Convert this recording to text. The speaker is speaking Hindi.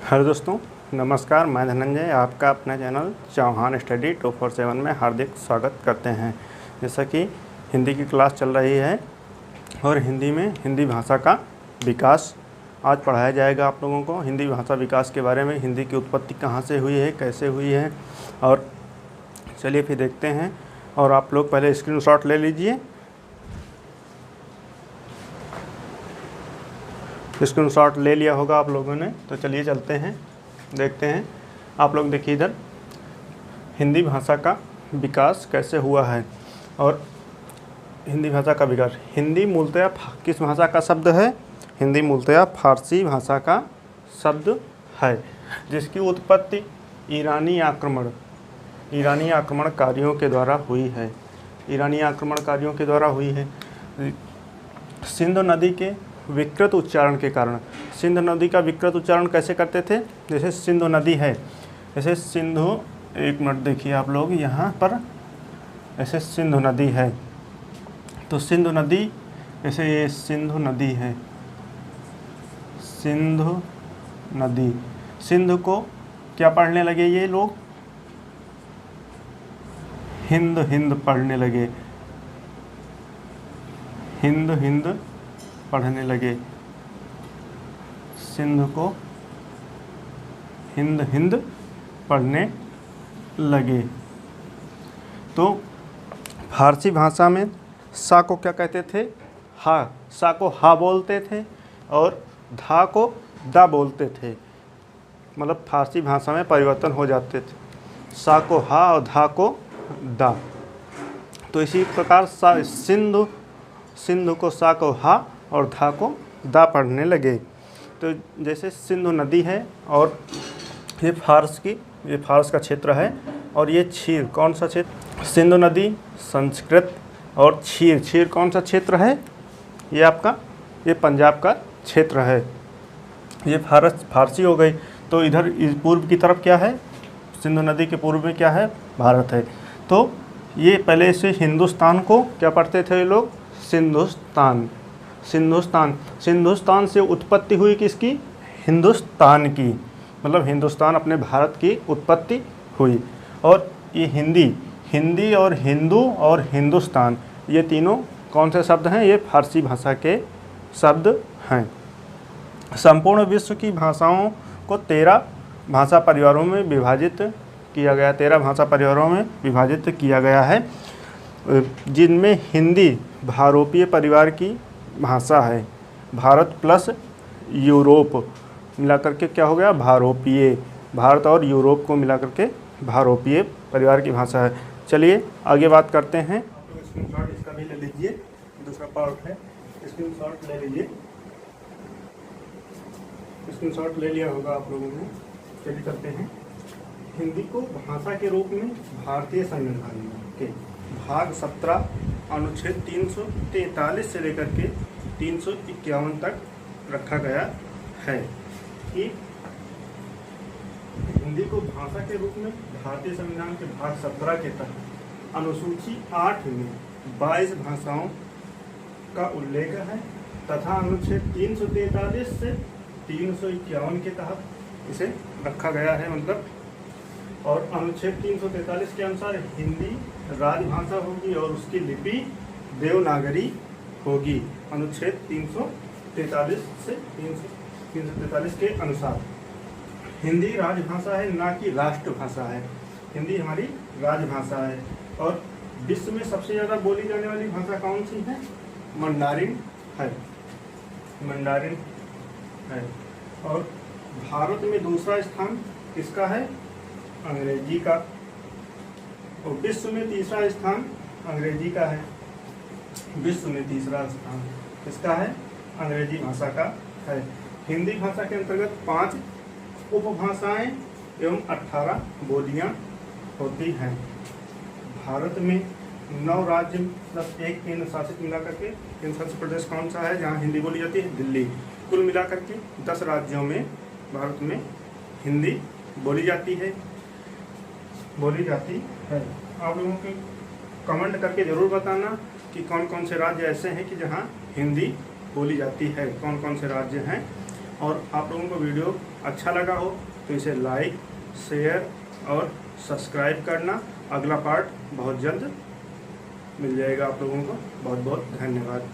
हेलो दोस्तों, नमस्कार। मैं धनंजय आपका अपना चैनल चौहान स्टडी 247 में हार्दिक स्वागत करते हैं। जैसा कि हिंदी की क्लास चल रही है और हिंदी में हिंदी भाषा का विकास आज पढ़ाया जाएगा आप लोगों को। हिंदी भाषा विकास के बारे में, हिंदी की उत्पत्ति कहाँ से हुई है, कैसे हुई है, और चलिए फिर देखते हैं। और आप लोग पहले स्क्रीनशॉट ले लीजिए। स्क्रीनशॉट ले लिया होगा आप लोगों ने, तो चलिए चलते हैं, देखते हैं। आप लोग देखिए इधर, हिंदी भाषा का विकास कैसे हुआ है। और हिंदी भाषा का विकास, हिंदी मूलतः किस भाषा का शब्द है? हिंदी मूलतः फारसी भाषा का शब्द है, जिसकी उत्पत्ति ईरानी आक्रमणकारियों के द्वारा हुई है। ईरानी आक्रमणकारियों के द्वारा हुई है। सिंधु नदी के विकृत उच्चारण के कारण। सिंधु नदी का विकृत उच्चारण कैसे करते थे? जैसे सिंधु नदी है, जैसे सिंधु, एक मिनट देखिए आप लोग यहाँ पर, ऐसे सिंधु नदी है, तो सिंधु नदी, जैसे ये सिंधु नदी है, सिंधु नदी, सिंधु को क्या पढ़ने लगे ये लोग? हिंद पढ़ने लगे, हिंद पढ़ने लगे। सिंधु को हिंद पढ़ने लगे। तो फारसी भाषा में सा को क्या कहते थे? हा। सा को हा बोलते थे और धा को दा बोलते थे। मतलब फारसी भाषा में परिवर्तन हो जाते थे, सा को हा और धा को दा। तो इसी प्रकार सा, सिंधु को सा को हा और धा को दा पढ़ने लगे। तो जैसे सिंधु नदी है और ये फारस का क्षेत्र है, और ये क्षीर कौन सा क्षेत्र? सिंधु नदी, संस्कृत, और क्षीर कौन सा क्षेत्र है? ये आपका, ये पंजाब का क्षेत्र है। ये फारसी हो गई। तो इधर पूर्व की तरफ क्या है? सिंधु नदी के पूर्व में क्या है? भारत है। तो ये पहले से हिंदुस्तान को क्या पढ़ते थे ये लोग? सिंधुस्तान से उत्पत्ति हुई किसकी? हिंदुस्तान की। मतलब हिंदुस्तान, अपने भारत की उत्पत्ति हुई। और ये हिंदी और हिंदू और हिंदुस्तान, ये तीनों कौन से शब्द हैं? ये फारसी भाषा के शब्द हैं। संपूर्ण विश्व की भाषाओं को 13 भाषा परिवारों में विभाजित किया गया, 13 भाषा परिवारों में विभाजित किया गया है, जिनमें हिंदी भारोपीय परिवार की भाषा है। भारत प्लस यूरोप मिलाकर के क्या हो गया? भारोपीय। भारत और यूरोप को मिलाकर के भारोपीय परिवार की भाषा है। चलिए आगे बात करते हैं। आप लोग स्क्रीनशॉट इसका भी ले लीजिए, दूसरा पार्ट है, स्क्रीनशॉट ले लीजिए। स्क्रीनशॉट ले लिया होगा आप लोगों ने। चलिए करते हैं। हिंदी को भाषा के रूप में भारतीय संविधान के भाग 17 अनुच्छेद 343 से लेकर के 351 तक रखा गया है कि हिंदी को भाषा के रूप में भारतीय संविधान के भाग 17 के तहत अनुसूची 8 में 22 भाषाओं का उल्लेख है, तथा अनुच्छेद 343 से 351 के तहत इसे रखा गया है। मतलब, और अनुच्छेद 343 के अनुसार हिंदी राजभाषा होगी और उसकी लिपि देवनागरी होगी। अनुच्छेद 343 से 343 के अनुसार हिंदी राजभाषा है, ना कि राष्ट्रभाषा है। हिंदी हमारी राजभाषा है। और विश्व में सबसे ज़्यादा बोली जाने वाली भाषा कौन सी है? मंडारिन है। और भारत में दूसरा स्थान किसका है? अंग्रेजी का। और विश्व में तीसरा स्थान अंग्रेजी का है। विश्व में तीसरा स्थान किसका है? अंग्रेजी भाषा का है। हिंदी भाषा के अंतर्गत 5 उपभाषाएं एवं 18 बोलियां होती हैं। भारत में 9 राज्य प्लस 1 केंद्र शासित मिलाकर के, केंद्र शासित प्रदेश कौन सा है जहाँ हिंदी बोली जाती है? दिल्ली। कुल मिलाकर के 10 राज्यों में भारत में हिंदी बोली जाती है। आप लोगों के कमेंट करके ज़रूर बताना कि कौन कौन से राज्य ऐसे हैं कि जहाँ हिंदी बोली जाती है, कौन कौन से राज्य हैं। और आप लोगों को वीडियो अच्छा लगा हो तो इसे लाइक, शेयर और सब्सक्राइब करना। अगला पार्ट बहुत जल्द मिल जाएगा आप लोगों को। बहुत बहुत धन्यवाद।